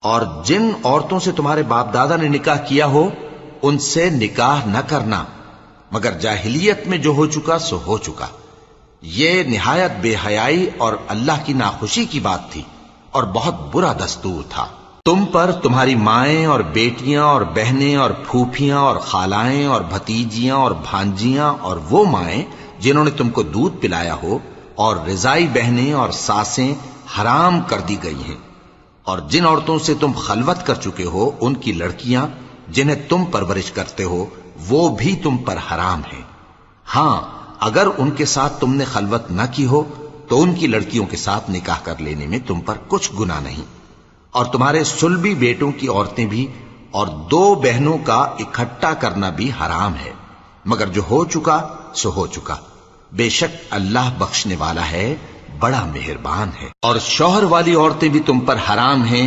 और जिन औरतों से तुम्हारे बाप दादा ने निकाह किया हो उनसे निकाह न करना, मगर जाहिलियत में जो हो चुका सो हो चुका। ये निहायत बेहयाई और अल्लाह की नाखुशी की बात थी और बहुत बुरा दस्तूर था। तुम पर तुम्हारी माएं और बेटियां और बहनें और फूफियां और खालाएं और भतीजियां और भांजियां और वो माएं जिन्होंने तुमको दूध पिलाया हो और रिजाई बहनें और सासें हराम कर दी गई हैं। और जिन औरतों से तुम खलवत कर चुके हो उनकी लड़कियां जिन्हें तुम परवरिश करते हो वो भी तुम पर हराम है। हां, अगर उनके साथ तुमने खलवत न की हो तो उनकी लड़कियों के साथ निकाह कर लेने में तुम पर कुछ गुनाह नहीं। और तुम्हारे सुलभी बेटों की औरतें भी और दो बहनों का इकट्ठा करना भी हराम है, मगर जो हो चुका सो हो चुका। बेशक अल्लाह बख्शने वाला है, बड़ा मेहरबान है। और शौहर वाली औरतें भी तुम पर हराम हैं